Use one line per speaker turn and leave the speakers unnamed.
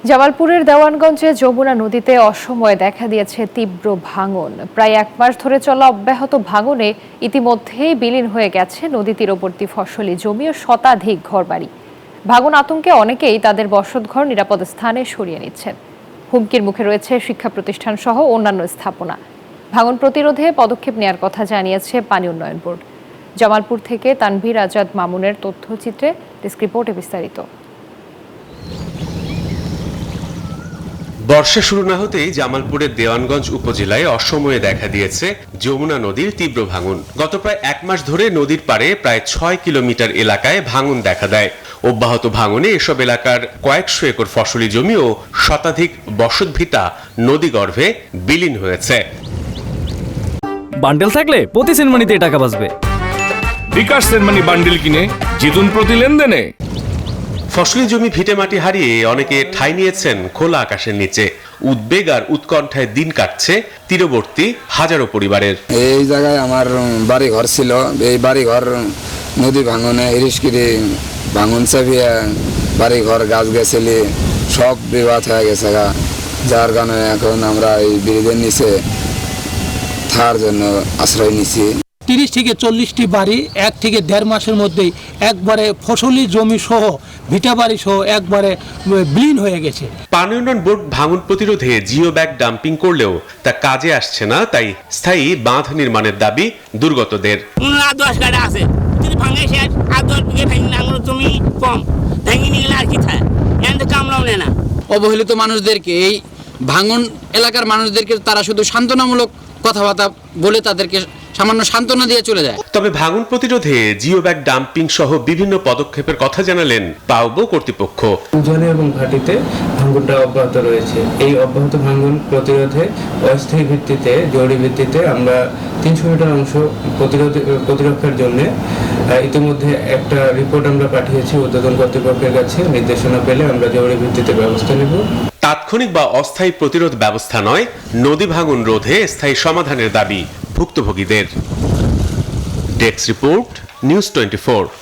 জামালপুরের দেওয়ানগঞ্জে যমুনা নদীতে অসময়ে দেখা দিয়েছে তীব্র ভাঙন। প্রায় এক মাস ধরে চলা অব্যাহত ভাঙনে ইতিমধ্যেই বিলীন হয়ে গেছে নদী তীরবর্তী ফসলি জমি ও শতাধিক ঘরবাড়ি। ভাঙন আতঙ্কে অনেকেই তাদের বসতঘর নিরাপদ স্থানে সরিয়ে নিচ্ছেন। হুমকির মুখে রয়েছে শিক্ষা প্রতিষ্ঠান সহ অন্যান্য স্থাপনা। ভাঙন প্রতিরোধে পদক্ষেপ নেওয়ার কথা জানিয়েছে পানি উন্নয়ন বোর্ড। জামালপুর থেকে তানভীর আজাদ মামুনের তথ্যচিত্রে ডেস্ক রিপোর্টে বিস্তারিত।
বর্ষা শুরু না হতেই জামালপুরের দেওয়ানগঞ্জ উপজেলায় অসময়ে দেখা দিয়েছে যমুনা নদীর তীব্র ভাঙন। গত প্রায় এক মাস ধরে নদীর পাড়ে প্রায় ৬ কিলোমিটার এলাকায় ভাঙন দেখা দেয়। অব্যাহত ভাঙনে এসব এলাকার কয়েকশো একর ফসলি জমি ও শতাধিক বসতভিটা নদীগর্ভে বিলীন হয়েছে।
বান্ডেল থাকলে প্রতি সেনমানিতে টাকা বাঁচবে।
বিকাশ সেনমানি বান্ডেল কিনে জিতুন প্রতি লেনদেনে।
ফসলি জমি ভিটেমাটি হারিয়ে অনেকে ঠাঁই নিয়েছেন খোলা আকাশের নিচে। উদ্বেগ আর উৎকণ্ঠায় দিন কাটছে তীরবর্তী হাজারো পরিবারের।
এই জায়গায় আমার বাড়ি ঘর ছিল, এই বাড়ি ঘর নদী ভাঙনে হিরিশকিরি ভাঙন চাপিয়ে বাড়ি ঘর গাছ গেছিলি সব বিবাদ হয়ে গেছে, যার কারণে এখন আমরা এই ব্রিজের নিচে থাকার জন্য আশ্রয় নিছি।
30 থেকে 40টি বাড়ি 1 থেকে 1.5 মাসের মধ্যেই একবারে ফসলি জমি সহ ভিটা বাড়ি সহ একবারে বিলীন হয়ে গেছে।
পানি উন্নয়ন বোর্ড ভাঙন প্রতিরোধে জিও ব্যাগ ডাম্পিং করলেও তা কাজে আসছে না, তাই স্থায়ী বাঁধ নির্মাণের দাবি দুর্গতদের।
10 গাড়ি আছে যদি ভাঙে শেষ আর 10 বিঘে ভেঙে নাঙল জমি কম ভেঙে নিলে আর কি থাকে, এখানে কামলাও নেয় না।
অবহেলিত মানুষদেরকে, এই ভাঙন এলাকার মানুষদেরকে তারা শুধু সান্ত্বনামূলক কথাবার্তা বলে তাদেরকে সামান্য সান্ত্বনা দিয়ে চলে যায়।
তবে ভাঙন প্রতিরোধে জিও ব্যাগ ডাম্পিং সহ বিভিন্ন পদক্ষেপের কথা জানালেন পাউবো কর্তৃপক্ষ।
উজানে এবং ঘাটিতে ভাঙনটা অব্যাহত রয়েছে। এই অব্যাহত ভাঙন প্রতিরোধে অস্থায়ী ভিত্তিতে, জরুরি ভিত্তিতে আমরা 300 মিটার অংশ প্রতিরক্ষার জন্য ইতিমধ্যে একটা রিপোর্ট আমরা পাঠিয়েছি ঊর্ধ্বতন কর্তৃপক্ষের কাছে। নির্দেশনা পেলে আমরা জরুরি ভিত্তিতে ব্যবস্থা নেব।
তাৎক্ষণিক বা অস্থায়ী প্রতিরোধ ব্যবস্থা নয়, নদী ভাঙন রোধে স্থায়ী সমাধানের দাবি ভুক্তভোগীদের। Desk report, news 24।